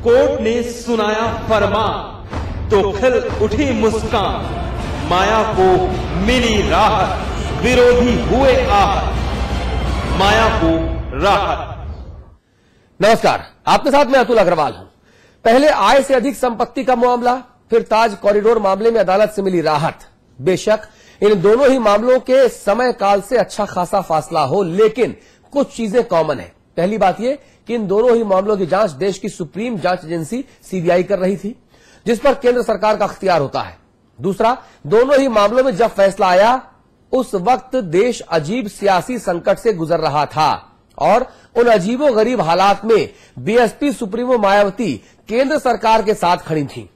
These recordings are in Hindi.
कोर्ट ने सुनाया फरमान तो खिल उठी मुस्कान, माया को मिली राहत, विरोधी हुए आहत, माया को राहत। नमस्कार, आपके साथ मैं अतुल अग्रवाल हूं। पहले आय से अधिक संपत्ति का मामला, फिर ताज कॉरिडोर मामले में अदालत से मिली राहत। बेशक इन दोनों ही मामलों के समय काल से अच्छा खासा फासला हो, लेकिन कुछ चीजें कॉमन है। पहली बात यह कि इन दोनों ही मामलों की जांच देश की सुप्रीम जांच एजेंसी सीबीआई कर रही थी, जिस पर केंद्र सरकार का अख्तियार होता है। दूसरा, दोनों ही मामलों में जब फैसला आया उस वक्त देश अजीब सियासी संकट से गुजर रहा था और उन अजीबो गरीब हालात में बीएसपी सुप्रीमो मायावती केंद्र सरकार के साथ खड़ी थी।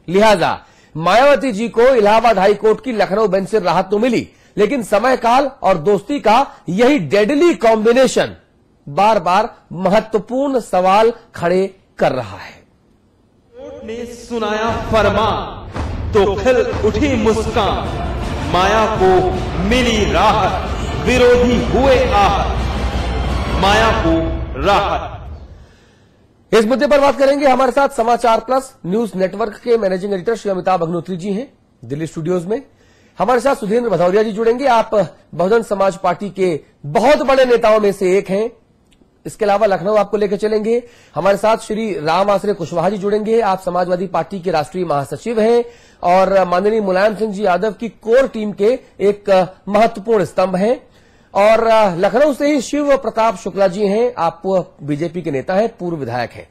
लिहाजा मायावती जी को इलाहाबाद हाई कोर्ट की लखनऊ बेंच से राहत तो मिली, लेकिन समय काल और दोस्ती का यही डेडली कॉम्बिनेशन बार बार महत्वपूर्ण सवाल खड़े कर रहा है। कोर्ट ने सुनाया फरमान तो खिल उठी मुस्कान, माया को मिली राहत, विरोधी हुए आहत, माया को राहत। इस मुद्दे पर बात करेंगे। हमारे साथ समाचार प्लस न्यूज नेटवर्क के मैनेजिंग एडिटर श्री अमिताभ अग्निहोत्री जी हैं दिल्ली स्टूडियोज में। हमारे साथ सुधीर भदौरिया जी जुड़ेंगे। आप बहुजन समाज पार्टी के बहुत बड़े नेताओं में से एक हैं। इसके अलावा लखनऊ आपको लेकर चलेंगे। हमारे साथ श्री राम आश्रय कुशवाहा जी जुड़ेंगे। आप समाजवादी पार्टी के राष्ट्रीय महासचिव हैं और माननीय मुलायम सिंह जी यादव की कोर टीम के एक महत्वपूर्ण स्तंभ हैं। और लखनऊ से ही शिव प्रताप शुक्ला जी हैं। आप बीजेपी के नेता हैं, पूर्व विधायक हैं।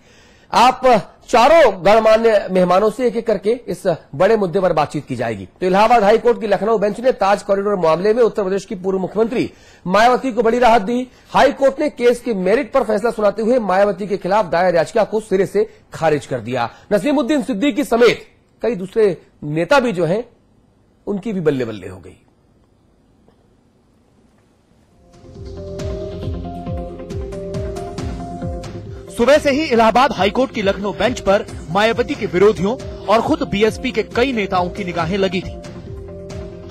आप चारों गणमान्य मेहमानों से एक एक करके इस बड़े मुद्दे पर बातचीत की जाएगी। तो इलाहाबाद हाई कोर्ट की लखनऊ बेंच ने ताज कॉरिडोर मामले में उत्तर प्रदेश की पूर्व मुख्यमंत्री मायावती को बड़ी राहत दी। हाई कोर्ट ने केस के मेरिट पर फैसला सुनाते हुए मायावती के खिलाफ दायर याचिका को सिरे से खारिज कर दिया। नसीमुद्दीन सिद्दीकी समेत कई दूसरे नेता भी जो हैं उनकी भी बल्ले बल्ले हो गई। सुबह से ही इलाहाबाद हाईकोर्ट की लखनऊ बेंच पर मायावती के विरोधियों और खुद बीएसपी के कई नेताओं की निगाहें लगी थी।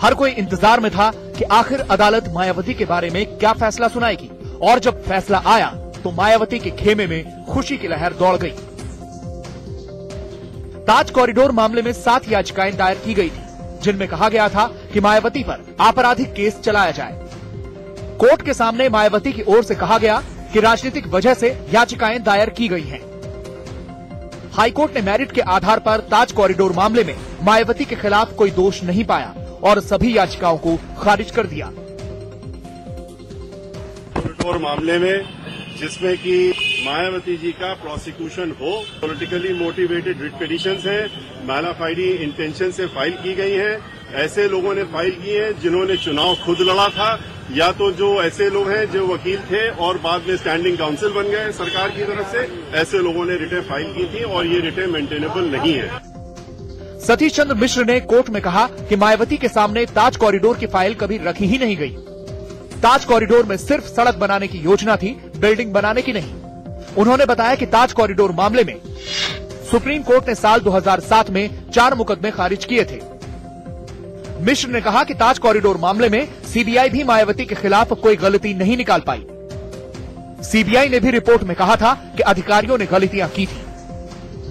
हर कोई इंतजार में था कि आखिर अदालत मायावती के बारे में क्या फैसला सुनाएगी। और जब फैसला आया तो मायावती के खेमे में खुशी की लहर दौड़ गई। ताज कॉरिडोर मामले में 7 याचिकाएं दायर की गई थी, जिनमें कहा गया था कि मायावती पर आपराधिक केस चलाया जाए। कोर्ट के सामने मायावती की ओर से कहा गया कि राजनीतिक वजह से याचिकाएं दायर की गई हैं। हाईकोर्ट ने मेरिट के आधार पर ताज कॉरिडोर मामले में मायावती के खिलाफ कोई दोष नहीं पाया और सभी याचिकाओं को खारिज कर दिया। कॉरिडोर मामले में जिसमें कि मायावती जी का प्रोसिक्यूशन हो, पॉलिटिकली मोटिवेटेड रिट पिटीशंस हैं, मैलाफाइडी इंटेंशन से फाइल की गई हैं। ऐसे लोगों ने फाइल की है जिन्होंने चुनाव खुद लड़ा था, या तो जो ऐसे लोग हैं जो वकील थे और बाद में स्टैंडिंग काउंसिल बन गए सरकार की तरफ से, ऐसे लोगों ने रिटें फाइल की थी और ये रिटें मेंटेनेबल नहीं है। सतीश चंद्र मिश्र ने कोर्ट में कहा कि मायावती के सामने ताज कॉरिडोर की फाइल कभी रखी ही नहीं गई। ताज कॉरिडोर में सिर्फ सड़क बनाने की योजना थी, बिल्डिंग बनाने की नहीं। उन्होंने बताया कि ताज कॉरिडोर मामले में सुप्रीम कोर्ट ने साल 2007 में 4 मुकदमे खारिज किए थे। मिश्र ने कहा कि ताज कॉरिडोर मामले में सीबीआई भी मायावती के खिलाफ कोई गलती नहीं निकाल पाई। सीबीआई ने भी रिपोर्ट में कहा था कि अधिकारियों ने गलतियां की थी।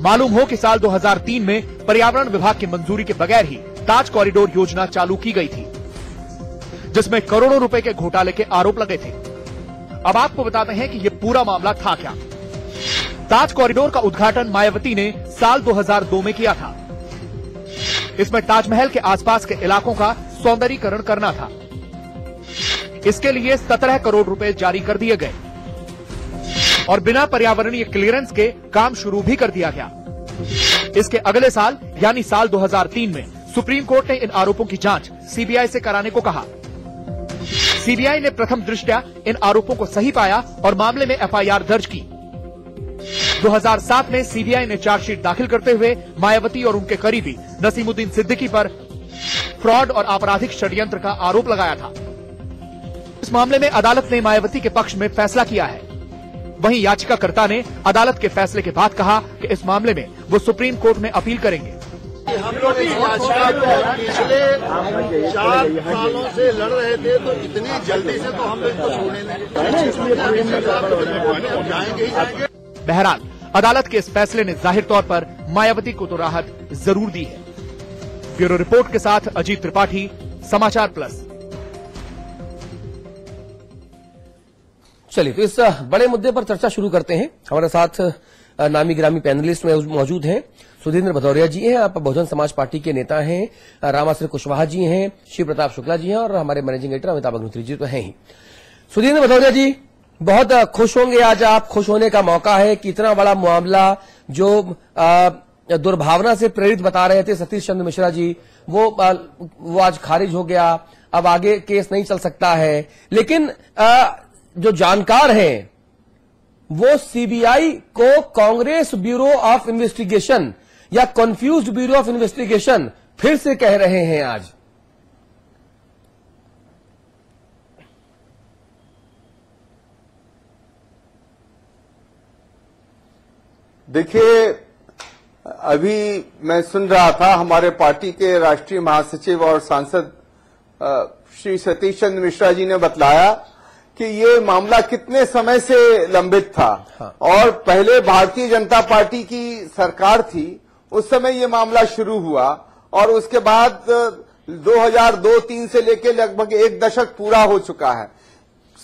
मालूम हो कि साल 2003 में पर्यावरण विभाग की मंजूरी के बगैर ही ताज कॉरिडोर योजना चालू की गई थी, जिसमें करोड़ों रुपए के घोटाले के आरोप लगे थे। अब आपको बताते हैं कि ये पूरा मामला था क्या। ताज कॉरिडोर का उद्घाटन मायावती ने साल 2002 में किया था। इसमें ताजमहल के आसपास के इलाकों का सौंदर्यीकरण करना था। इसके लिए 17 करोड़ रुपए जारी कर दिए गए और बिना पर्यावरणीय क्लियरेंस के काम शुरू भी कर दिया गया। इसके अगले साल यानी साल 2003 में सुप्रीम कोर्ट ने इन आरोपों की जांच सीबीआई से कराने को कहा। सीबीआई ने प्रथम दृष्टया इन आरोपों को सही पाया और मामले में एफआईआर दर्ज की। 2007 में सीबीआई ने चार्जशीट दाखिल करते हुए मायावती और उनके करीबी नसीमुद्दीन सिद्दीकी पर फ्रॉड और आपराधिक षड्यंत्र का आरोप लगाया था। इस मामले में अदालत ने मायावती के पक्ष में फैसला किया है। वहीं याचिकाकर्ता ने अदालत के फैसले के बाद कहा कि इस मामले में वो सुप्रीम कोर्ट में अपील करेंगे। हम लोग इस याचिका को पिछले 4 सालों से लड़ रहे थे, तो इतनी जल्दी से तो हम लोग तो छोड़ने नहीं जाएंगे ही जाएंगे। बहरहाल अदालत के इस फैसले ने जाहिर तौर पर मायावती को तो राहत जरूर दी है। ब्यूरो रिपोर्ट के साथ अजीत त्रिपाठी, समाचार प्लस। चलिए, तो इस बड़े मुद्दे पर चर्चा शुरू करते हैं। हमारे साथ नामी गिरामी पैनलिस्ट में मौजूद हैं। सुधींद्र भदौरिया जी हैं, आप बहुजन समाज पार्टी के नेता हैं। रामाश्रय कुशवाहा जी हैं, शिव प्रताप शुक्ला जी हैं और हमारे मैनेजिंग एडिटर अमिताभ अग्निहोत्री जी तो हैं ही। सुधींद्र भदौरिया जी, बहुत खुश होंगे आज, आप खुश होने का मौका है कि इतना बड़ा मामला जो दुर्भावना से प्रेरित बता रहे थे सतीश चंद्र मिश्रा जी, वो आज खारिज हो गया। अब आगे केस नहीं चल सकता है, लेकिन जो जानकार हैं वो सीबीआई को कांग्रेस ब्यूरो ऑफ इन्वेस्टिगेशन या कंफ्यूज्ड ब्यूरो ऑफ इन्वेस्टिगेशन फिर से कह रहे हैं आज। देखिए, अभी मैं सुन रहा था हमारे पार्टी के राष्ट्रीय महासचिव और सांसद श्री सतीश चंद्र मिश्रा जी ने बतलाया कि ये मामला कितने समय से लंबित था। हाँ। और पहले भारतीय जनता पार्टी की सरकार थी, उस समय ये मामला शुरू हुआ और उसके बाद 2002-03 से लेकर लगभग 1 दशक पूरा हो चुका है।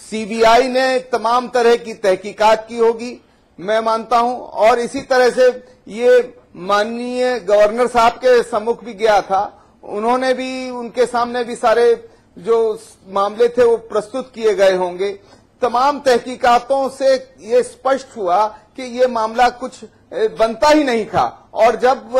सीबीआई ने तमाम तरह की तहकीकात की होगी, मैं मानता हूं, और इसी तरह से ये माननीय गवर्नर साहब के सम्मुख भी गया था। उन्होंने भी, उनके सामने भी सारे जो मामले थे वो प्रस्तुत किए गए होंगे। तमाम तहकीकातों से ये स्पष्ट हुआ कि ये मामला कुछ बनता ही नहीं था। और जब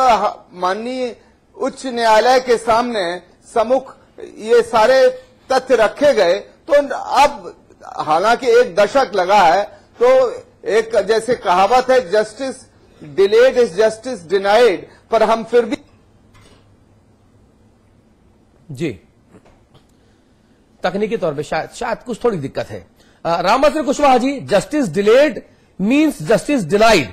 माननीय उच्च न्यायालय के सामने सम्मुख ये सारे तथ्य रखे गए तो अब हालांकि 1 दशक लगा है, तो एक जैसे कहावत है, justice delayed is justice denied, पर हम फिर भी जी तकनीकी तौर पे शायद कुछ थोड़ी दिक्कत है। Ramashray Kushwaha ji, justice delayed means justice denied,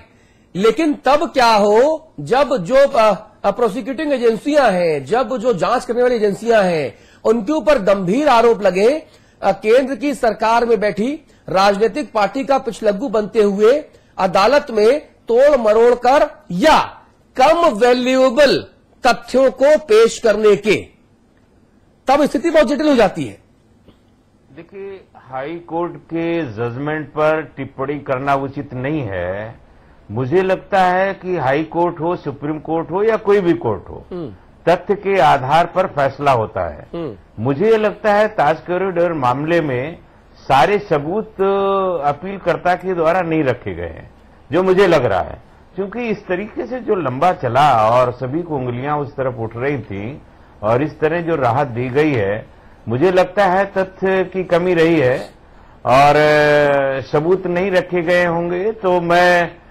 लेकिन तब क्या हो जब जो प्रोसिक्यूटिंग एजेंसियां हैं, जब जो जांच करने वाली एजेंसियां हैं, उनके ऊपर गंभीर आरोप लगे केंद्र की सरकार में बैठी राजनीतिक पार्टी का पिछलग्गू बनते हुए अदालत में तोड़ मरोड़ कर या कम वैल्यूएबल तथ्यों को पेश करने के, तब स्थिति बहुत जटिल हो जाती है। देखिए, हाई कोर्ट के जजमेंट पर टिप्पणी करना उचित नहीं है। मुझे लगता है कि हाई कोर्ट हो, सुप्रीम कोर्ट हो या कोई भी कोर्ट हो, तथ्य के आधार पर फैसला होता है। मुझे लगता है ताज कॉरिडोर मामले में सारे सबूत अपीलकर्ता के द्वारा नहीं रखे गए हैं, जो मुझे लग रहा है, क्योंकि इस तरीके से जो लंबा चला और सभी को उंगलियां उस तरफ उठ रही थी और इस तरह जो राहत दी गई है, मुझे लगता है तथ्य की कमी रही है और सबूत नहीं रखे गए होंगे। तो मैं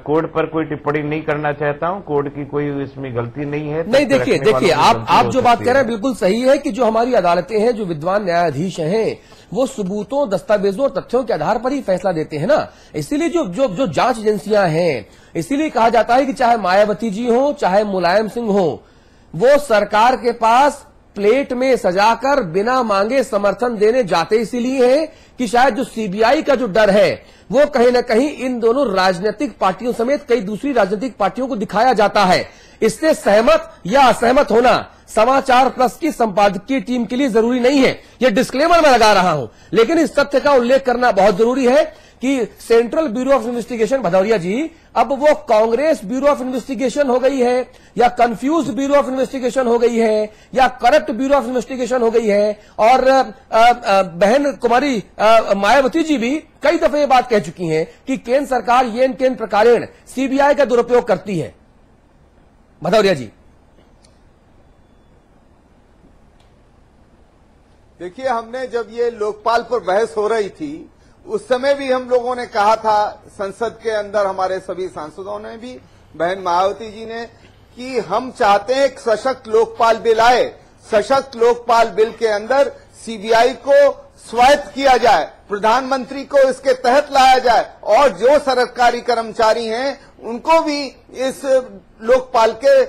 कोर्ट पर कोई टिप्पणी नहीं करना चाहता हूं। कोर्ट की कोई इसमें गलती नहीं है। नहीं, देखिए आप जो बात कह रहे हैं बिल्कुल सही है कि जो हमारी अदालतें हैं, जो विद्वान न्यायाधीश हैं, वो सबूतों, दस्तावेजों और तथ्यों के आधार पर ही फैसला देते हैं ना। इसीलिए जो जांच एजेंसियां हैं, इसीलिए कहा जाता है कि चाहे मायावती जी हो, चाहे मुलायम सिंह हो, वो सरकार के पास प्लेट में सजाकर बिना मांगे समर्थन देने जाते इसीलिए हैं कि शायद जो सीबीआई का जो डर है वो कहीं न कहीं इन दोनों राजनीतिक पार्टियों समेत कई दूसरी राजनीतिक पार्टियों को दिखाया जाता है। इससे सहमत या असहमत होना समाचार प्लस की संपादकीय टीम के लिए जरूरी नहीं है। यह डिस्क्लेमर मैं लगा रहा हूं, लेकिन इस तथ्य का उल्लेख करना बहुत जरूरी है कि central bureau of investigation, Bhadauria ji, अब वो कांग्रेस ब्यूरो ऑफ इन्वेस्टिगेशन हो गई है या कंफ्यूज ब्यूरो ऑफ इन्वेस्टिगेशन हो गई है या करप्ट ब्यूरो ऑफ इन्वेस्टिगेशन हो गई है। और बहन कुमारी मायावती जी भी कई दफे ये बात कह चुकी हैं कि केंद्र सरकार येन केन प्रकारेण सीबीआई का दुरुपयोग करती है। भदौरिया जी, देखिए, हमने जब ये लोकपाल पर बहस हो रही थी उस समय भी हम लोगों ने कहा था, संसद के अंदर हमारे सभी सांसदों ने भी, बहन मायावती जी ने, कि हम चाहते हैं एक सशक्त लोकपाल बिल आए। सशक्त लोकपाल बिल के अंदर सीबीआई को स्वायत्त किया जाए, प्रधानमंत्री को इसके तहत लाया जाए और जो सरकारी कर्मचारी हैं उनको भी इस लोकपाल के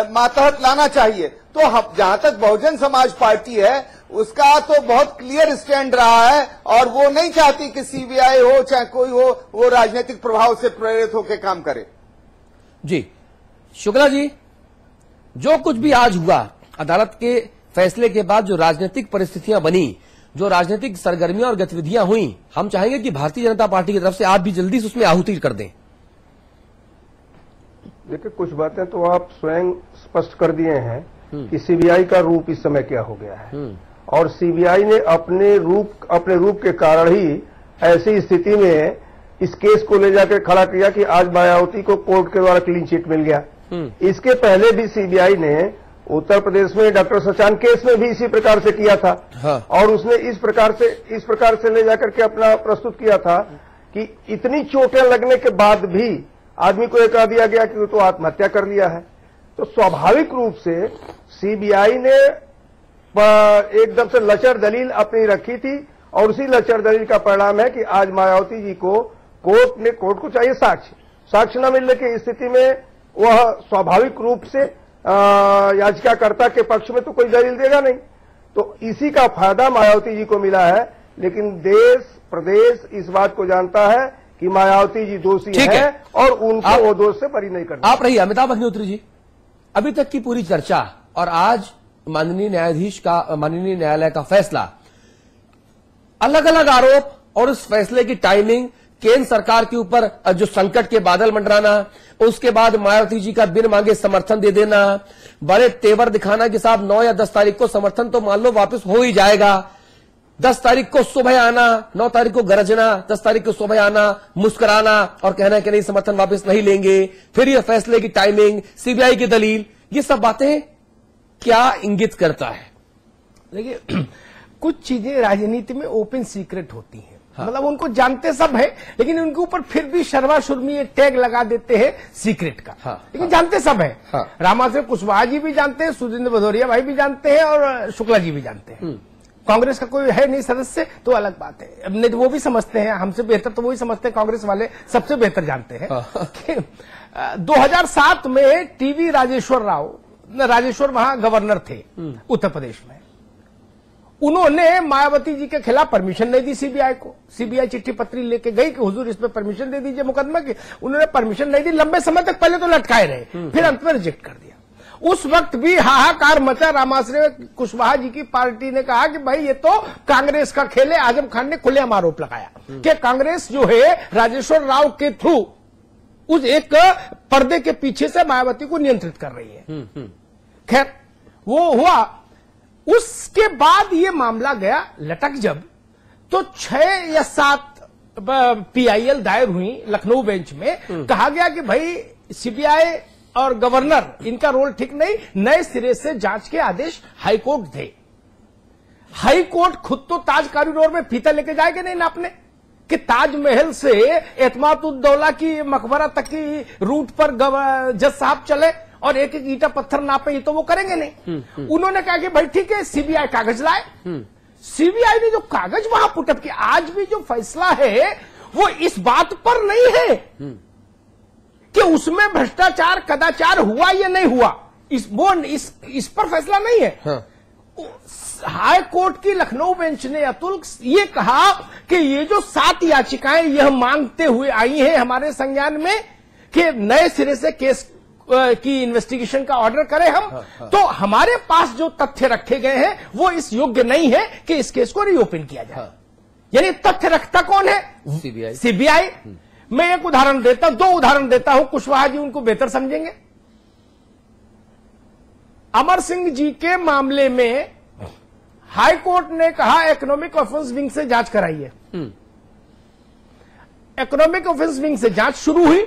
मातहत लाना चाहिए। तो जहां तक बहुजन समाज पार्टी है, उसका तो बहुत क्लियर स्टैंड रहा है और वो नहीं चाहती कि सीबीआई हो चाहे कोई हो वो राजनीतिक प्रभाव से प्रेरित होकर काम करे। जी शुक्ला जी, जो कुछ भी आज हुआ अदालत के फैसले के बाद, जो राजनीतिक परिस्थितियां बनी, जो राजनीतिक सरगर्मियां और गतिविधियां हुई, हम चाहेंगे कि भारतीय जनता पार्टी की तरफ से आप भी जल्दी से उसमें आहुति कर दें। देखिए, कुछ बातें तो आप स्वयं स्पष्ट कर दिए हैं कि सीबीआई का रूप इस समय क्या हो गया है, और सीबीआई ने अपने रूप के कारण ही ऐसी स्थिति में इस केस को ले जाकर खड़ा किया कि आज मायावती को कोर्ट के द्वारा क्लीन चिट मिल गया। इसके पहले भी सीबीआई ने उत्तर प्रदेश में डॉक्टर सचान केस में भी इसी प्रकार से किया था। हाँ। और उसने इस प्रकार से ले जाकर के अपना प्रस्तुत किया था कि इतनी चोटें लगने के बाद भी आदमी को यह कह दिया गया कि वो तो आत्महत्या कर लिया है। तो स्वाभाविक रूप से सीबीआई ने एकदम से लचर दलील अपनी रखी थी, और उसी लचर दलील का परिणाम है कि आज मायावती जी को कोर्ट को चाहिए साक्ष्य न मिलने की स्थिति में वह स्वाभाविक रूप से याचिकाकर्ता के पक्ष में तो कोई दलील देगा नहीं। तो इसी का फायदा मायावती जी को मिला है, लेकिन देश प्रदेश इस बात को जानता है कि मायावती जी दोषी है और उनको वो दोष से बरी नहीं करना। आप रहिए अमिताभ अग्निहोत्री जी, अभी तक की पूरी चर्चा और आज माननीय न्यायालय का फैसला, अलग अलग आरोप और उस फैसले की टाइमिंग, केंद्र सरकार के ऊपर जो संकट के बादल मंडराना, उसके बाद मायावती जी का बिन मांगे समर्थन दे देना, बड़े तेवर दिखाना कि साहब 9 या 10 तारीख को समर्थन तो मान लो वापस हो ही जाएगा, 10 तारीख को सुबह आना, 9 तारीख को गरजना, 10 तारीख को सुबह आना, मुस्कुराना और कहना कि नहीं समर्थन वापस नहीं लेंगे, फिर यह फैसले की टाइमिंग, सीबीआई की दलील, ये सब बातें क्या इंगित करता है? देखिए, कुछ चीजें राजनीति में ओपन सीक्रेट होती हैं। हाँ। मतलब उनको जानते सब है, लेकिन उनके ऊपर फिर भी शर्मा शुर्मी एक टैग लगा देते हैं सीक्रेट का। हाँ। लेकिन हाँ। जानते सब है। हाँ। रामाश्रय कुशवाहा जी भी जानते हैं, सुरेंद्र भदौरिया भाई भी जानते हैं और शुक्ला जी भी जानते हैं। कांग्रेस का कोई है नहीं सदस्य तो अलग बात है, अब नहीं तो वो भी समझते हैं, हमसे बेहतर तो वही समझते हैं, कांग्रेस वाले सबसे बेहतर जानते हैं। हाँ। 2007 में टीवी राजेश्वर वहां गवर्नर थे उत्तर प्रदेश में, उन्होंने मायावती जी के खिलाफ परमिशन नहीं दी सीबीआई को। सीबीआई चिट्ठी पत्री लेके गई कि हुजूर इसमें परमिशन दे दीजिए मुकदमा की, उन्होंने परमिशन नहीं दी, लंबे समय तक पहले तो लटकाए रहे, फिर अंत में रिजेक्ट कर दिया। उस वक्त भी हाहाकार मचा, रामाश्रय कुशवाहा जी की पार्टी ने कहा कि भाई ये तो कांग्रेस का खेल है। आजम खान ने खुलेआम आरोप लगाया कि कांग्रेस जो है राजेश्वर राव के थ्रू उस एक पर्दे के पीछे से मायावती को नियंत्रित कर रही है। खैर वो हुआ, उसके बाद ये मामला गया लटक जब, तो 6 या 7 पीआईएल दायर हुई लखनऊ बेंच में। कहा गया कि भाई सीबीआई और गवर्नर इनका रोल ठीक नहीं, नए सिरे से जांच के आदेश हाईकोर्ट दे। हाईकोर्ट खुद तो ताज कॉरिडोर में फीता लेके जाएगा नहीं नापने कि ताजमहल से एतमादुद्दौला की मकबरा तक की रूट पर जज साहब चले और एक एक ईटा पत्थर नापे, ये तो वो करेंगे नहीं। उन्होंने कहा कि भाई ठीक है, सीबीआई कागज लाए। सीबीआई ने जो कागज वहां पुटअप किया, आज भी जो फैसला है वो इस बात पर नहीं है कि उसमें भ्रष्टाचार कदाचार हुआ या नहीं हुआ, इस पर फैसला नहीं है। हाँ। हाई कोर्ट की लखनऊ बेंच ने अतुल ये कहा कि ये जो 7 याचिकाएं यह मांगते हुए आई हैं हमारे संज्ञान में कि नए सिरे से केस की इन्वेस्टिगेशन का ऑर्डर करें हम। हाँ। तो हमारे पास जो तथ्य रखे गए हैं वो इस योग्य नहीं है कि इस केस को रीओपन किया जाए। हाँ। यानी तथ्य रखता कौन है? सीबीआई। मैं एक उदाहरण देता हूं, 2 उदाहरण देता हूं, कुशवाहा जी उनको बेहतर समझेंगे। अमर सिंह जी के मामले में हाई कोर्ट ने कहा इकोनॉमिक ऑफेंस विंग से जांच कराइए। इकोनॉमिक ऑफेंस विंग से जांच शुरू हुई,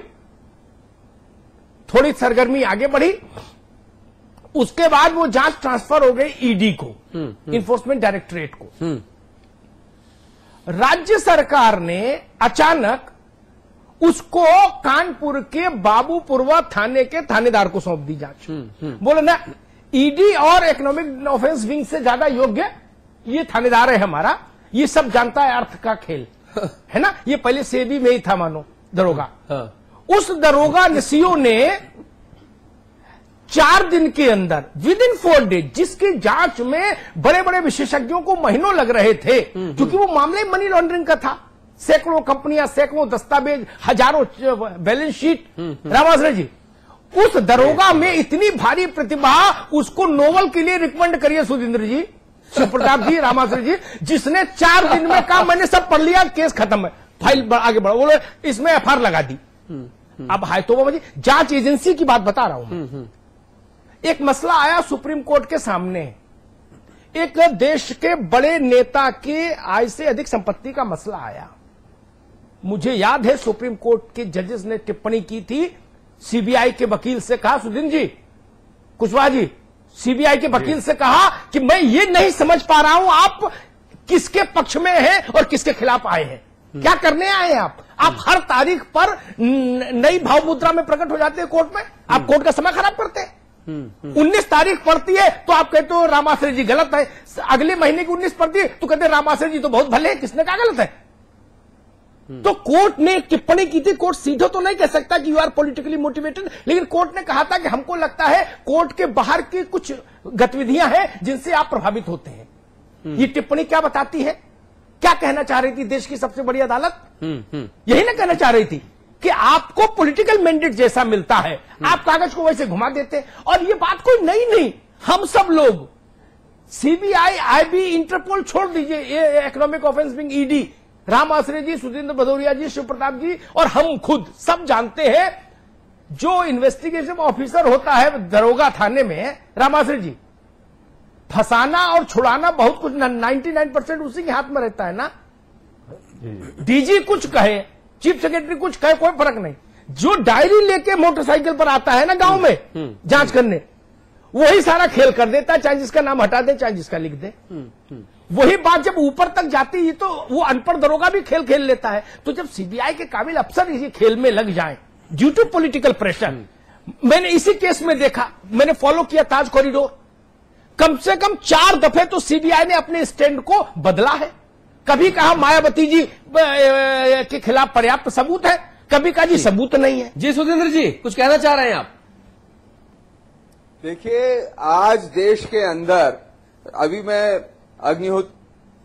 थोड़ी सरगर्मी आगे बढ़ी, उसके बाद वो जांच ट्रांसफर हो गई ईडी को, इन्फोर्समेंट डायरेक्टरेट को। राज्य सरकार ने अचानक उसको कानपुर के बाबूपुरवा थाने के थानेदार को सौंप दी जांच। बोले ना, ईडी और इकोनॉमिक ऑफेंस विंग से ज्यादा योग्य ये थानेदार है हमारा, ये सब जानता है अर्थ का खेल है ना। ये पहले सेबी में ही था मानो दरोगा। उस दरोगा नसीओ ने 4 दिन के अंदर विद इन 4 डेज, जिसकी जांच में बड़े बड़े विशेषज्ञों को महीनों लग रहे थे, क्योंकि वो मामले मनी लॉन्ड्रिंग का था, सैकड़ों कंपनियां, सैकड़ों दस्तावेज, हजारों बैलेंस शीट। रामाश्रय जी, उस दरोगा में इतनी भारी प्रतिभा, उसको नोबेल के लिए रिकमेंड करिए सुधींद्र जी, शिवप्रताप जी, रामाश्रय जी, जिसने 4 दिन में कहा मैंने सब पढ़ लिया, केस खत्म है, फाइल आगे बढ़ो, बोले इसमें एफआईआर लगा दी। अब हाय तो जी, जांच एजेंसी की बात बता रहा हूं। एक मसला आया सुप्रीम कोर्ट के सामने, एक देश के बड़े नेता के आय से अधिक संपत्ति का मसला आया। मुझे याद है सुप्रीम कोर्ट के जजेस ने टिप्पणी की थी, सीबीआई के वकील से कहा, सुधीन जी, कुशवाहा जी, सीबीआई के वकील से कहा कि मैं ये नहीं समझ पा रहा हूं आप किसके पक्ष में हैं और किसके खिलाफ आए हैं, क्या करने आए हैं आप हर तारीख पर नई भाव मुद्रा में प्रकट हो जाते हैं कोर्ट में, आप कोर्ट का समय खराब करते हैं। 19 तारीख पड़ती है तो आप कहते हो रामाश्रय जी गलत है, अगले महीने की 19 पड़ती है तो कहते हैं रामाश्रय जी तो बहुत भले हैं, किसने कहा गलत है? तो कोर्ट ने एक टिप्पणी की थी, कोर्ट सीधे तो नहीं कह सकता कि यू आर पॉलिटिकली मोटिवेटेड, लेकिन कोर्ट ने कहा था कि हमको लगता है कोर्ट के बाहर की कुछ गतिविधियां हैं जिनसे आप प्रभावित होते हैं। ये टिप्पणी क्या बताती है, क्या कहना चाह रही थी देश की सबसे बड़ी अदालत? यही ना कहना चाह रही थी कि आपको पॉलिटिकल मैंडेट जैसा मिलता है, आप कागज को वैसे घुमा देते हैं। और ये बात कोई नई नहीं, हम सब लोग, सीबीआई, आईबी, इंटरपोल छोड़ दीजिए, ये economic offence wing, ED, Ramashray ji, Sudhindra Bhadauria ji, Shivpratap ji और हम खुद सब जानते हैं, जो इन्वेस्टिगेशन ऑफिसर होता है दरोगा थाने में, रामाश्रय जी, फंसाना और छुड़ाना बहुत कुछ 99% उसी के हाथ में रहता है ना। डीजी कुछ कहे, चीफ सेक्रेटरी कुछ कहे, कोई फर्क नहीं, जो डायरी लेके मोटरसाइकिल पर आता है ना गांव में जांच करने, वही सारा खेल कर देता है, चाहे जिसका नाम हटा दे चाहे जिसका लिख दे। वही बात जब ऊपर तक जाती है तो वो अनपढ़ दरोगा भी खेल खेल लेता है। तो जब सीबीआई के काबिल अफसर इसी खेल में लग जाएं ड्यू टू पॉलिटिकल प्रेशर, मैंने इसी केस में देखा, मैंने फॉलो किया ताज कॉरिडोर, कम से कम 4 दफे तो सीबीआई ने अपने स्टैंड को बदला है। कभी कहा मायावती जी के खिलाफ पर्याप्त सबूत है, कभी कहा जी सबूत नहीं है। जी सुधींद्र जी, कुछ कहना चाह रहे हैं आप? देखिए, आज देश के अंदर, अभी मैं अग्निहोत्री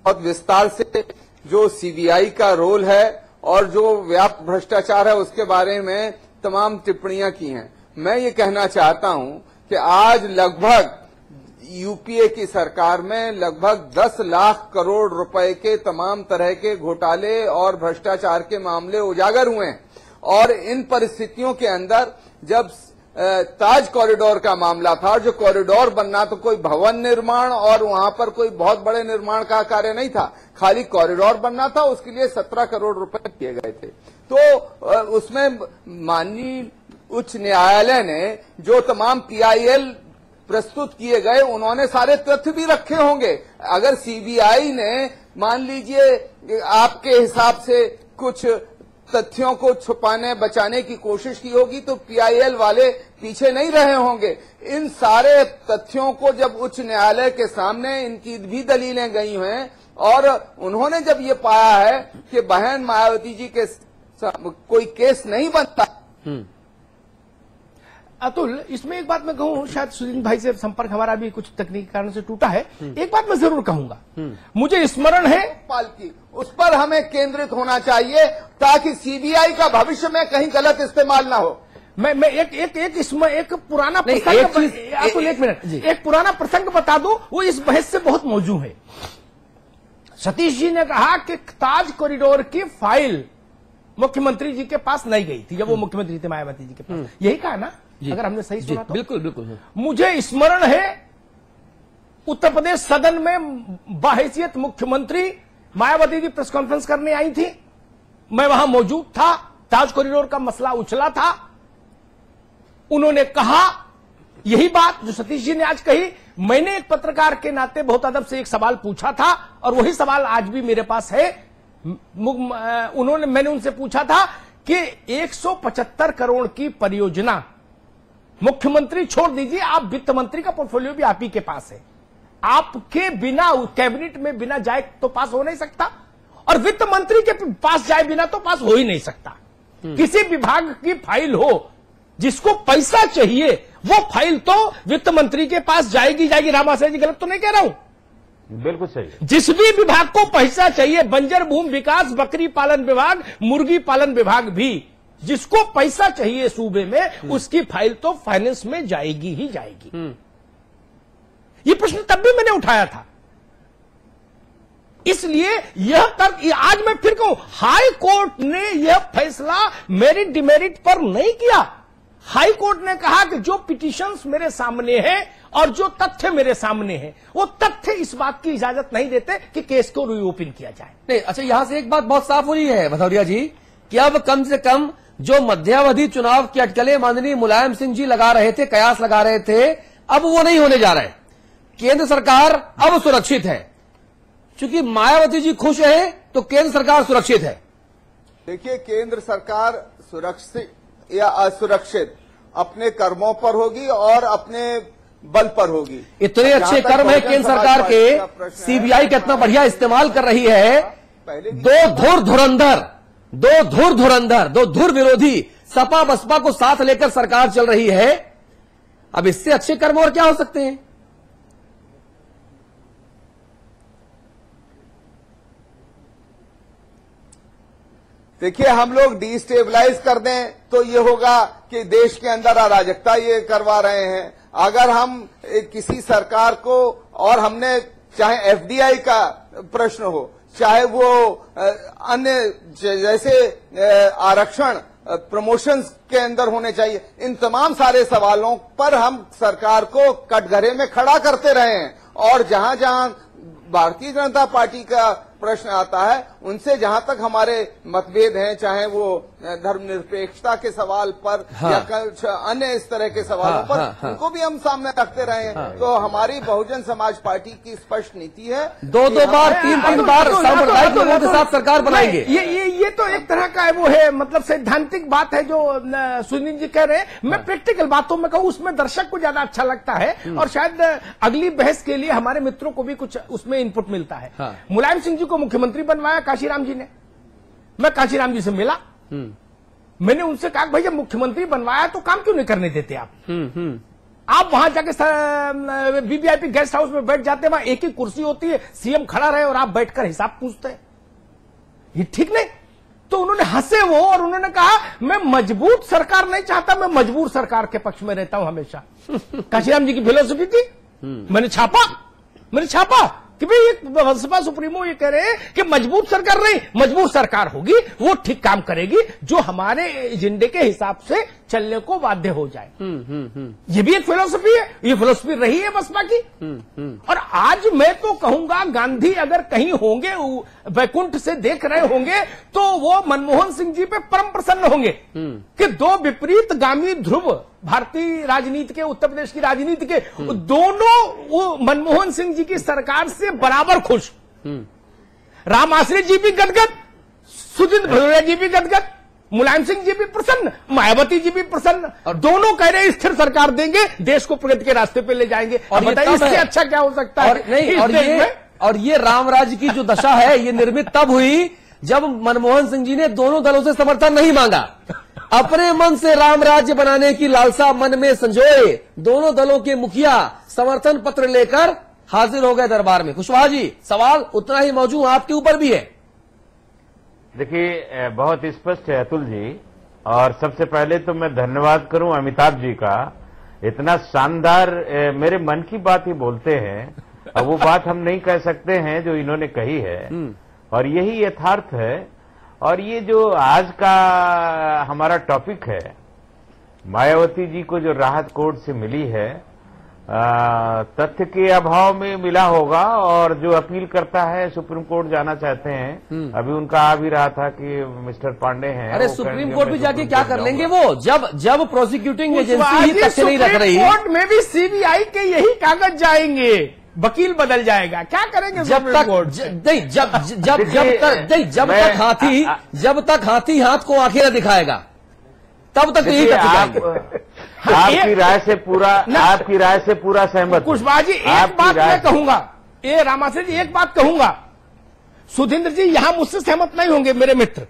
बहुत विस्तार से जो सीबीआई का रोल है और जो व्यापक भ्रष्टाचार है उसके बारे में तमाम टिप्पणियां की हैं। मैं ये कहना चाहता हूं कि आज लगभग यूपीए की सरकार में लगभग 10 लाख करोड़ रुपए के तमाम तरह के घोटाले और भ्रष्टाचार के मामले उजागर हुए हैं। और इन परिस्थितियों के अंदर जब ताज कॉरिडोर का मामला था, और जो कॉरिडोर बनना तो कोई भवन निर्माण और वहां पर कोई बहुत बड़े निर्माण का कार्य नहीं था, खाली कॉरिडोर बनना था, उसके लिए 17 करोड़ रुपए किए गए थे। तो उसमें माननीय उच्च न्यायालय ने जो तमाम पीआईएल प्रस्तुत किए गए, उन्होंने सारे तथ्य भी रखे होंगे। अगर सीबीआई ने मान लीजिए आपके हिसाब से कुछ तथ्यों को छुपाने बचाने की कोशिश की होगी तो पीआईएल वाले पीछे नहीं रहे होंगे। इन सारे तथ्यों को जब उच्च न्यायालय के सामने इनकी भी दलीलें गई हैं और उन्होंने जब ये पाया है कि बहन मायावती जी के कोई केस नहीं बनता। अतुल, इसमें एक बात मैं कहूं, शायद सुधीन भाई से संपर्क हमारा भी कुछ तकनीकी कारण से टूटा है, एक बात मैं जरूर कहूंगा, मुझे स्मरण है पालकी, उस पर हमें केंद्रित होना चाहिए ताकि सीबीआई का भविष्य में कहीं गलत इस्तेमाल ना हो। मैं एक पुराना प्रसंग, अतुल एक मिनट, एक पुराना प्रसंग बता दूं, वो इस बहस से बहुत मौजू है। सतीश जी ने कहा कि ताज कॉरिडोर की फाइल मुख्यमंत्री जी के पास नहीं गई थी जब वो मुख्यमंत्री थे मायावती जी के पास, यही कहा ना, अगर हमने सही सुना तो? बिल्कुल बिल्कुल। मुझे स्मरण है उत्तर प्रदेश सदन में बाहैसियत मुख्यमंत्री मायावती जी प्रेस कॉन्फ्रेंस करने आई थी, मैं वहां मौजूद था, ताज कॉरिडोर का मसला उछला था, उन्होंने कहा यही बात जो सतीश जी ने आज कही। मैंने एक पत्रकार के नाते बहुत अदब से एक सवाल पूछा था और वही सवाल आज भी मेरे पास है। मैंने उनसे पूछा था कि 175 करोड़ की परियोजना, मुख्यमंत्री छोड़ दीजिए, आप वित्त मंत्री का पोर्टफोलियो भी आप ही के पास है, आपके बिना कैबिनेट में बिना जाए तो पास हो नहीं सकता और वित्त मंत्री के पास जाए बिना तो पास हो ही नहीं सकता। किसी विभाग की फाइल हो जिसको पैसा चाहिए वो फाइल तो वित्त मंत्री के पास जाएगी। राम आश्रय जी गलत तो नहीं कह रहा हूं? बिल्कुल सही। जिस भी विभाग को पैसा चाहिए, बंजर भूमि विकास, बकरी पालन विभाग, मुर्गी पालन विभाग भी, जिसको पैसा चाहिए सूबे में, उसकी फाइल तो फाइनेंस में जाएगी ही जाएगी। ये प्रश्न तब भी मैंने उठाया था। इसलिए यह तर्क, आज मैं फिर कहूं, हाई कोर्ट ने यह फैसला मेरिट डिमेरिट पर नहीं किया। हाई कोर्ट ने कहा कि जो पिटीशंस मेरे सामने हैं और जो तथ्य मेरे सामने हैं, वो तथ्य इस बात की इजाजत नहीं देते कि केस को रीओपन किया जाए। नहीं, अच्छा, यहां से एक बात बहुत साफ हो रही है भदौरिया जी कि अब कम से कम जो मध्यावधि चुनाव की अटकलें माननीय मुलायम सिंह जी लगा रहे थे, कयास लगा रहे थे, अब वो नहीं होने जा रहे। केंद्र सरकार अब सुरक्षित है। चूंकि मायावती जी खुश है तो केंद्र सरकार सुरक्षित है। देखिए, केंद्र सरकार सुरक्षित या असुरक्षित अपने कर्मों पर होगी और अपने बल पर होगी। इतने अच्छे कर्म है केंद्र सरकार के, सीबीआई का इतना बढ़िया इस्तेमाल कर रही है। दो धुर विरोधी सपा बसपा को साथ लेकर सरकार चल रही है। अब इससे अच्छे कर्म और क्या हो सकते हैं? देखिए, हम लोग डिस्टेबलाइज कर दें तो ये होगा कि देश के अंदर अराजकता ये करवा रहे हैं। अगर हम किसी सरकार को, और हमने चाहे एफडीआई का प्रश्न हो, चाहे वो अन्य जैसे आरक्षण प्रमोशंस के अंदर होने चाहिए, इन तमाम सारे सवालों पर हम सरकार को कटघरे में खड़ा करते रहे हैं। और जहां जहां भारतीय जनता पार्टी का प्रश्न आता है, उनसे जहां तक हमारे मतभेद हैं, चाहे वो धर्मनिरपेक्षता के सवाल पर या अन्य इस तरह के सवालों पर, उनको भी हम सामने रखते रहे हैं। तो हमारी बहुजन समाज पार्टी की स्पष्ट नीति है, दो बार तीन बार सांप्रदायिक लोगों के साथ सरकार बनाएंगे। ये तो एक तरह का वो है, मतलब सैद्धांतिक बात है जो सुनील जी कह रहे हैं। मैं प्रैक्टिकल बातों में कहूं, उसमें दर्शक को ज्यादा अच्छा लगता है और शायद अगली बहस के लिए हमारे मित्रों को भी कुछ उसमें इनपुट मिलता है। मुलायम सिंह जी को मुख्यमंत्री बनवाया काशीराम जी ने। मैं काशीराम जी से मिला, मैंने उनसे कहा भैया मुख्यमंत्री बनवाया तो काम क्यों नहीं करने देते आप? आप वहां जाके वीवीआईपी गेस्ट हाउस में बैठ जाते, वहां एक ही कुर्सी होती है, सीएम खड़ा रहे और आप बैठकर हिसाब पूछते हैं, ये ठीक नहीं। तो उन्होंने हंसे वो और उन्होंने कहा मैं मजबूत सरकार नहीं चाहता, मैं मजबूर सरकार के पक्ष में रहता हूं हमेशा। काशीराम जी की फिलोसफी थी। मैंने छापा कि भाई एक बसपा सुप्रीमो ये कह रहे हैं कि मजबूत सरकार नहीं, मजबूर सरकार होगी, वो ठीक काम करेगी जो हमारे एजेंडे के हिसाब से चलने को बाध्य हो जाए। ये भी एक फिलोसफी है, ये फिलोसफी रही है बसपा की। और आज मैं तो कहूंगा, गांधी अगर कहीं होंगे, वैकुंठ से देख रहे होंगे, तो वो मनमोहन सिंह जी पे परम प्रसन्न होंगे कि दो विपरीत गामी ध्रुव भारतीय राजनीति के, उत्तर प्रदेश की राजनीति के, दोनों वो मनमोहन सिंह जी की सरकार से बराबर खुश। राम आश्रय जी भी गदगद, सुधींद्र भदौरिया जी भी गदगद, मुलायम सिंह जी भी प्रसन्न, मायावती जी भी प्रसन्न, और दोनों कह रहे स्थिर सरकार देंगे, देश को प्रगति के रास्ते पे ले जाएंगे। और बताइए इससे अच्छा क्या हो सकता है? और ये राम राज्य की जो दशा है, ये निर्मित तब हुई जब मनमोहन सिंह जी ने दोनों दलों से समर्थन नहीं मांगा। अपने मन से राम राज्य बनाने की लालसा मन में संजोए दोनों दलों के मुखिया समर्थन पत्र लेकर हाजिर हो गए दरबार में। कुशवाहा जी, सवाल उतना ही मौजूद आपके ऊपर भी है। देखिए, बहुत स्पष्ट है अतुल जी, और सबसे पहले तो मैं धन्यवाद करूं अमिताभ जी का। इतना शानदार मेरे मन की बात ही बोलते हैं, और वो बात हम नहीं कह सकते हैं जो इन्होंने कही है, और यही यथार्थ है। और ये जो आज का हमारा टॉपिक है, मायावती जी को जो राहत कोर्ट से मिली है, तथ्य के अभाव में मिला होगा, और जो अपील करता है सुप्रीम कोर्ट जाना चाहते हैं, अभी उनका आ भी रहा था कि मिस्टर पांडे हैं। अरे सुप्रीम कोर्ट भी जाके क्या कर लेंगे वो, जब प्रोसिक्यूटिंग एजेंसी ही तथ्य नहीं रख रही। कोर्ट में भी सीबीआई के यही कागज जाएंगे, वकील बदल जाएगा, क्या करेंगे? जब तक हाथी हाथ को आंखें न दिखाएगा तब तक यही आपकी राय से पूरा सहमत। कुशवाहा जी, एक बात मैं कहूंगा, रामाश्रय जी एक बात कहूंगा, सुधींद्र जी यहां मुझसे सहमत नहीं होंगे मेरे मित्र,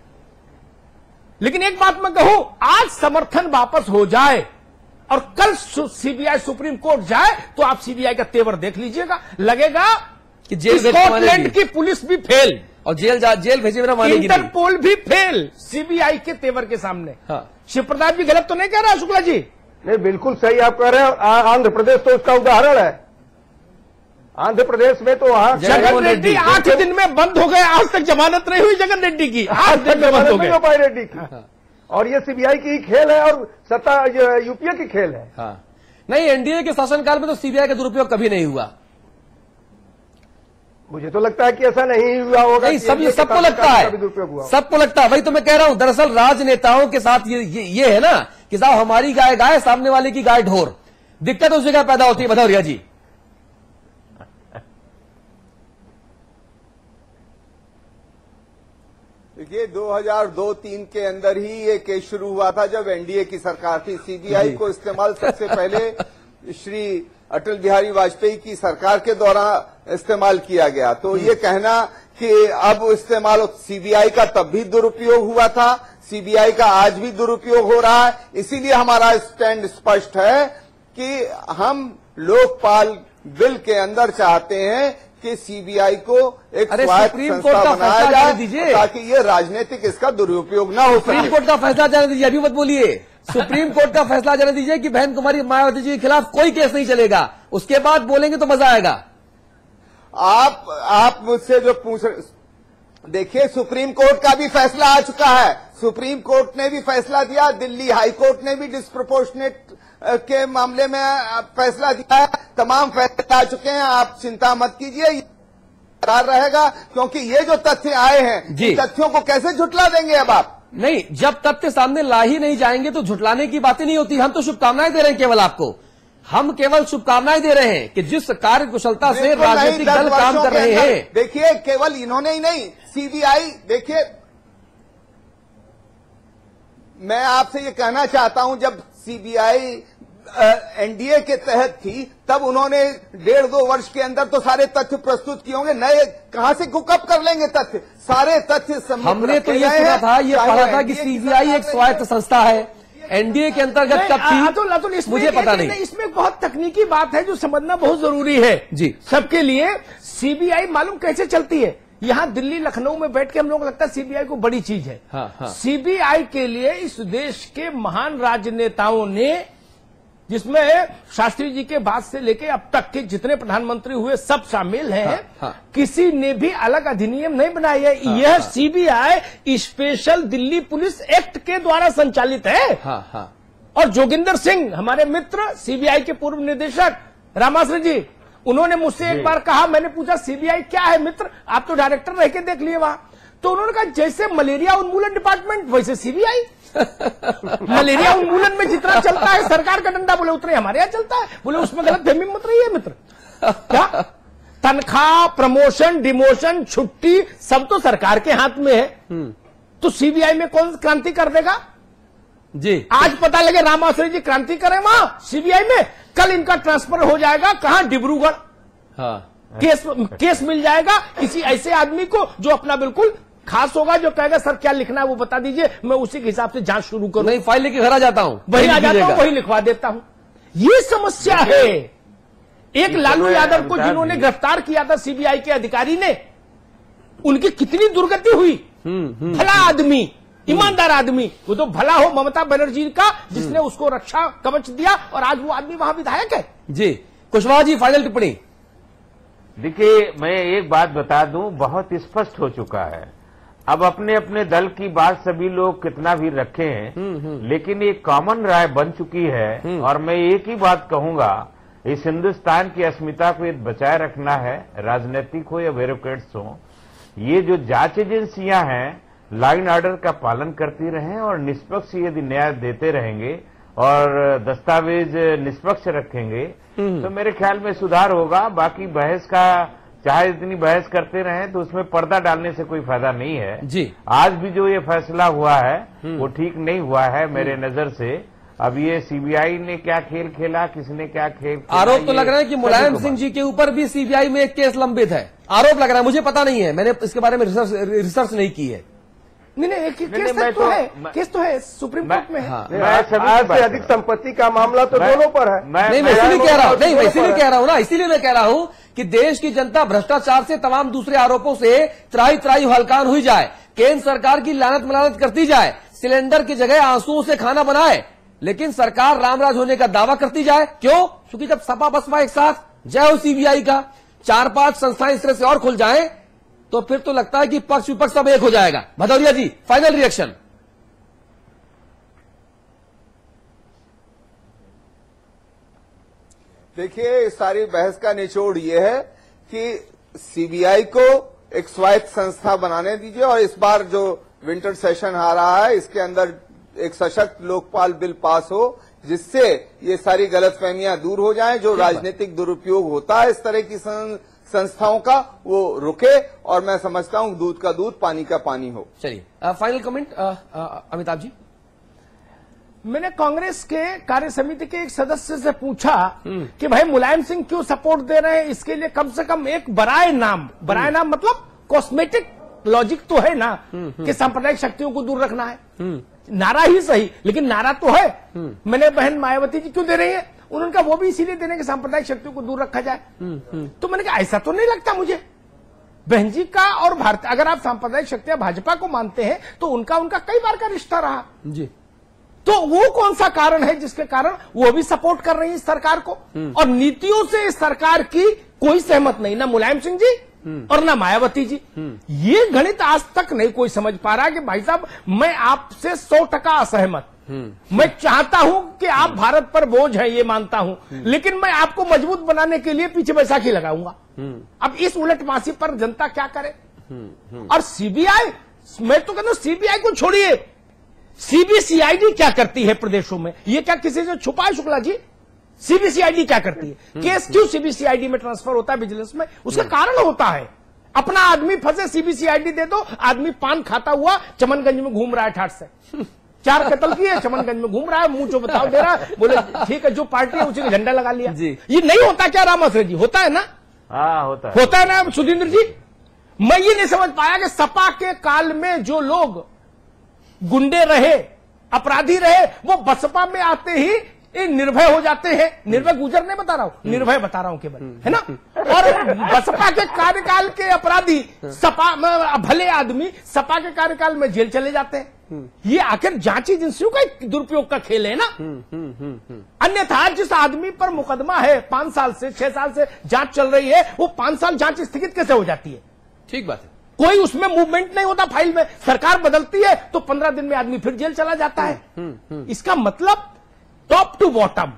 लेकिन एक बात मैं कहूं, आज समर्थन वापस हो जाए और कल सीबीआई सुप्रीम कोर्ट जाए तो आप सीबीआई का तेवर देख लीजिएगा, लगेगा कि स्कॉटलैंड की पुलिस भी फेल और जेल भेजे बिना मानेगी, इंटरपोल भी फेल सीबीआई के तेवर के सामने। हाँ। शिव प्रताप जी गलत तो नहीं कह रहा शुक्ला जी? नहीं, बिल्कुल सही आप कह रहे हैं। आंध्र प्रदेश तो उसका उदाहरण है। आंध्र प्रदेश में तो वहां जगन रेड्डी 8 दिन में बंद हो गए, आज तक जमानत नहीं हुई जगन रेड्डी की, 8 दिन में बंद हो गए पाई रेड्डी की। और ये सीबीआई की खेल है और सत्ता यूपीए की खेल है। हाँ। नहीं, एनडीए के शासनकाल में तो सीबीआई का दुरुपयोग कभी नहीं हुआ। मुझे तो लगता है कि ऐसा नहीं हुआ होगा। नहीं, सबको लगता है, सबको लगता है। वही तो मैं कह रहा हूं, दरअसल राजनेताओं के साथ ये है ना कि साहब हमारी गाय गाय, सामने वाले की गाय ढोर। दिक्कत उस जगह पैदा होती है। भदौरिया जी, देखिए 2002-03 के अंदर ही ये केस शुरू हुआ था, जब एनडीए की सरकार थी। सीबीआई को इस्तेमाल सबसे पहले श्री अटल बिहारी वाजपेयी की सरकार के दौरान इस्तेमाल किया गया। तो ये कहना कि अब इस्तेमाल, सीबीआई का तब भी दुरुपयोग हुआ था, सीबीआई का आज भी दुरुपयोग हो रहा है। इसीलिए हमारा स्टैंड स्पष्ट है कि हम लोकपाल बिल के अंदर चाहते हैं कि सीबीआई को एक स्वायत्त संस्था बनाया जाए ताकि ये राजनीतिक इसका दुरुपयोग ना हो। सुप्रीम कोर्ट का फैसला जाने दीजिए, अभी मत बोलिए। सुप्रीम कोर्ट का फैसला जाने दीजिए कि बहन कुमारी मायावती जी के खिलाफ कोई केस नहीं चलेगा, उसके बाद बोलेंगे तो मजा आएगा। आप मुझसे जो पूछ रहे, देखिए सुप्रीम कोर्ट का भी फैसला आ चुका है। सुप्रीम कोर्ट ने भी फैसला दिया, दिल्ली हाई कोर्ट ने भी डिस्प्रोपोर्शनेट के मामले में फैसला दिया है। तमाम फैसले आ चुके हैं, आप चिंता मत कीजिए, करार रहेगा। क्योंकि ये जो तथ्य आए हैं, तथ्यों को कैसे झुटला देंगे अब आप? नहीं, जब तथ्य सामने ला ही नहीं जाएंगे तो झुटलाने की बातें नहीं होती। हम तो शुभकामनाएं दे रहे हैं केवल आपको, हम केवल शुभकामनाएं दे रहे हैं कि जिस कार्य कुशलता से राजनीतिक दल काम कर रहे हैं। देखिए, केवल इन्होंने ही नहीं, सीबीआई, देखिए मैं आपसे ये कहना चाहता हूं, जब सीबीआई एनडीए के तहत थी तब उन्होंने 1.5-2 वर्ष के अंदर तो सारे तथ्य प्रस्तुत किए होंगे। नए कहां से कुकअप कर लेंगे तथ्य? सारे तथ्य हमने तो ये सुना था, ये पढ़ा था कि सीबीआई एक स्वायत्त संस्था है, एनडीए के अंतर्गत कब थी मुझे पता नहीं। इसमें बहुत तकनीकी बात है जो समझना बहुत जरूरी है जी सबके लिए। सीबीआई मालूम कैसे चलती है? यहां दिल्ली लखनऊ में बैठ के हम लोग लगता है सीबीआई को बड़ी चीज है। हाँ। सीबीआई के लिए इस देश के महान राजनेताओं ने, जिसमें शास्त्री जी के बाद से लेके अब तक के जितने प्रधानमंत्री हुए सब शामिल हैं, हाँ। किसी ने भी अलग अधिनियम नहीं बनाया है। हाँ। यह CBI special Delhi police act के द्वारा संचालित है। हाँ। और जोगिंदर सिंह हमारे मित्र, सीबीआई के पूर्व निदेशक रामाश्री जी, उन्होंने मुझसे एक बार कहा, मैंने पूछा सीबीआई क्या है मित्र, आप तो डायरेक्टर रह के देख लिए वहां। तो उन्होंने कहा जैसे मलेरिया उन्मूलन डिपार्टमेंट वैसे सीबीआई। मलेरिया उन्मूलन में जितना चलता है सरकार का डंडा, बोले उतने हमारे यहाँ चलता है। बोले उसमें गलत फहमी मत रही है मित्र। क्या तनख्वाह, प्रमोशन, डिमोशन, छुट्टी सब तो सरकार के हाथ में है। तो सीबीआई में कौन क्रांति कर देगा जी? आज पता लगे रामाश्री जी क्रांति करें वहां सीबीआई में, कल इनका ट्रांसफर हो जाएगा कहां? डिब्रूगढ़। हाँ। केस मिल जाएगा किसी ऐसे आदमी को जो अपना बिल्कुल खास होगा, जो कहेगा सर क्या लिखना है वो बता दीजिए, मैं उसी के हिसाब से जांच शुरू करूं। नहीं, फाइल लेके घर आ जाता हूं, वही आ जाता हूं, वही लिखवा देता हूं। ये समस्या है। एक लालू यादव को जिन्होंने गिरफ्तार किया था सीबीआई के अधिकारी ने, उनकी कितनी दुर्गति हुई। भला आदमी, ईमानदार आदमी, वो तो भला हो ममता बनर्जी का जिसने उसको रक्षा कवच दिया, और आज वो आदमी वहां विधायक है जी। कुशवाहा जी, फाइनल टिप्पणी। देखिए, मैं एक बात बता दूं, बहुत स्पष्ट हो चुका है। अब अपने अपने दल की बात सभी लोग कितना भी रखें, लेकिन एक कॉमन राय बन चुकी है। और मैं एक ही बात कहूंगा, इस हिंदुस्तान की अस्मिता को बचाए रखना है, राजनीतिक हो या ब्यूरोक्रेट्स हो। ये जो जांच एजेंसियां हैं, लाइन ऑर्डर का पालन करती रहें और निष्पक्ष यदि न्याय देते रहेंगे और दस्तावेज निष्पक्ष रखेंगे तो मेरे ख्याल में सुधार होगा। बाकी बहस का चाहे इतनी बहस करते रहें तो उसमें पर्दा डालने से कोई फायदा नहीं है जी। आज भी जो ये फैसला हुआ है वो ठीक नहीं हुआ है मेरे नजर से। अब ये सीबीआई ने क्या खेल खेला, किसने क्या खेल खेला, आरोप तो लग रहा है कि मुलायम सिंह जी के ऊपर भी सीबीआई में एक केस लंबित है, आरोप लग रहा है। मुझे पता नहीं है, मैंने इसके बारे में रिसर्च नहीं की है। नहीं नहीं, केस तो है सुप्रीम कोर्ट में है। आज से अधिक संपत्ति का मामला तो दोनों पर है। नहीं, मैं इसीलिए कह रहा हूँ, नहीं मैं इसीलिए कह रहा हूँ ना, इसीलिए मैं कह रहा हूँ कि देश की जनता भ्रष्टाचार से तमाम दूसरे आरोपों से त्राही त्राही हलकान हुई जाए, केंद्र सरकार की लानत मलानत करती जाए, सिलेंडर की जगह आंसुओं से खाना बनाए, लेकिन सरकार रामराज होने का दावा करती जाए। क्यों? क्योंकि जब सपा बसपा एक साथ, जय हो सीबीआई का, 4-5 संस्थाएं इस तरह से और खुल जाएं, तो फिर तो लगता है कि पक्ष विपक्ष सब एक हो जाएगा। भदौरिया जी, फाइनल रिएक्शन। देखिए, इस सारी बहस का निचोड़ ये है कि सीबीआई को एक स्वायत्त संस्था बनाने दीजिए और इस बार जो विंटर सेशन आ रहा है इसके अंदर एक सशक्त लोकपाल बिल पास हो, जिससे ये सारी गलतफहमियां दूर हो जाएं। जो राजनीतिक दुरुपयोग होता है इस तरह की संस्थाओं का, वो रुके और मैं समझता हूं दूध का दूध पानी का पानी हो। चलिए, फाइनल कमेंट अमिताभ जी। मैंने कांग्रेस के कार्य समिति के एक सदस्य से पूछा कि भाई मुलायम सिंह क्यों सपोर्ट दे रहे हैं, इसके लिए कम से कम एक बराए नाम मतलब कॉस्मेटिक लॉजिक तो है ना कि सांप्रदायिक शक्तियों को दूर रखना है। नारा ही सही, लेकिन नारा तो है। मैंने बहन मायावती जी क्यों दे रही है, उन्होंने कहा वो भी इसीलिए देने की सांप्रदायिक शक्तियों को दूर रखा जाए। तो मैंने कहा ऐसा तो नहीं लगता मुझे। बहन जी का और भारतीय, अगर आप सांप्रदायिक शक्तियां भाजपा को मानते हैं तो उनका कई बार का रिश्ता रहा जी, तो वो कौन सा कारण है जिसके कारण वो भी सपोर्ट कर रही है इस सरकार को। और नीतियों से इस सरकार की कोई सहमत नहीं, ना मुलायम सिंह जी और ना मायावती जी। ये गणित आज तक नहीं कोई समझ पा रहा कि भाई साहब मैं आपसे 100% असहमत, मैं चाहता हूं कि आप भारत पर बोझ है ये मानता हूं, लेकिन मैं आपको मजबूत बनाने के लिए पीछे बैसाखी लगाऊंगा। अब इस उलटमासी पर जनता क्या करे। और सीबीआई, मैं तो कहता हूं सीबीआई को छोड़िए, सीबीसीआईडी क्या करती है प्रदेशों में, ये क्या किसी से छुपा है शुक्ला जी? सीबीसीआईडी क्या करती है? केस क्यों सीबीसीआईडी में ट्रांसफर होता है विजिलेंस में? उसका कारण होता है अपना आदमी फंसे, सीबीसीआईडी दे दो, आदमी पान खाता हुआ चमनगंज में घूम रहा है ठाठ से, 4 कत्ल किए, चमनगंज में घूम रहा है, मुंह जो बताओ दे रहा है, बोले ठीक है जो पार्टी है उसी का झंडा लगा लिया। ये नहीं होता क्या रामाश्रय जी? होता है ना? हाँ होता है ना सुधींद्र जी। मैं ये नहीं समझ पाया कि सपा के काल में जो लोग गुंडे रहे, अपराधी रहे, वो बसपा में आते ही निर्भय हो जाते हैं। निर्भय गुजर नहीं बता रहा हूं, निर्भय बता रहा हूं केवल, है ना। और बसपा के कार्यकाल के अपराधी सपा भले आदमी सपा के कार्यकाल में जेल चले जाते हैं। ये आखिर जांच एजेंसियों का दुरुपयोग का खेल है ना। अन्यथा जिस आदमी पर मुकदमा है 5 साल से 6 साल से जांच चल रही है, वो 5 साल जांच स्थगित कैसे हो जाती है? ठीक बात है। कोई उसमें मूवमेंट नहीं होता फाइल में, सरकार बदलती है तो 15 दिन में आदमी फिर जेल चला जाता है। इसका मतलब टॉप टू बॉटम,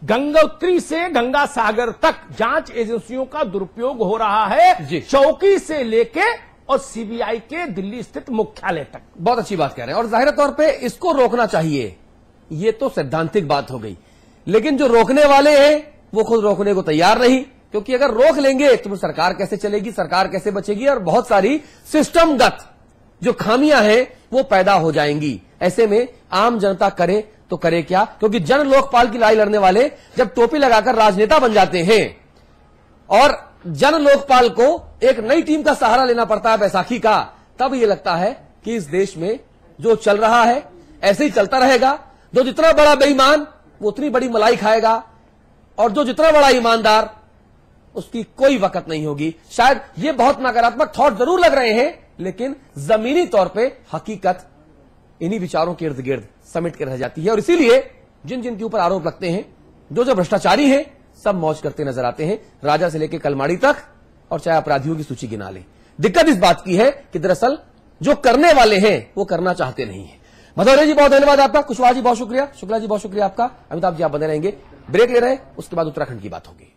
गंगोत्री से गंगा सागर तक जांच एजेंसियों का दुरुपयोग हो रहा है, चौकी से लेके और सीबीआई के दिल्ली स्थित मुख्यालय तक। बहुत अच्छी बात कह रहे हैं और जाहिर तौर पे इसको रोकना चाहिए, ये तो सैद्धांतिक बात हो गई। लेकिन जो रोकने वाले हैं वो खुद रोकने को तैयार नहीं, क्योंकि अगर रोक लेंगे तो सरकार कैसे चलेगी, सरकार कैसे बचेगी, और बहुत सारी सिस्टमगत जो खामियां हैं वो पैदा हो जाएंगी। ऐसे में आम जनता करे तो करे क्या, क्योंकि जन लोकपाल की लड़ाई लड़ने वाले जब टोपी लगाकर राजनेता बन जाते हैं और जन लोकपाल को एक नई टीम का सहारा लेना पड़ता है बैसाखी का, तब ये लगता है कि इस देश में जो चल रहा है ऐसे ही चलता रहेगा। जो जितना बड़ा बेईमान वो उतनी बड़ी मलाई खाएगा, और जो जितना बड़ा ईमानदार उसकी कोई वक़्त नहीं होगी। शायद ये बहुत नकारात्मक थॉट जरूर लग रहे हैं, लेकिन जमीनी तौर पे हकीकत इन्हीं विचारों के इर्द गिर्द समेट कर रह जाती है। और इसीलिए जिन जिन के ऊपर आरोप लगते हैं, जो भ्रष्टाचारी हैं, सब मौज करते नजर आते हैं, राजा से लेकर कलमाड़ी तक, और चाहे अपराधियों की सूची गिना लें। दिक्कत इस बात की है कि दरअसल जो करने वाले हैं वो करना चाहते नहीं है। भदौरिया जी बहुत धन्यवाद आपका, कुशवाहा जी बहुत शुक्रिया, शुक्ला जी बहुत शुक्रिया आपका। अमिताभ जी आप बने रहेंगे, ब्रेक ले रहे हैं, उसके बाद उत्तराखंड की बात होगी।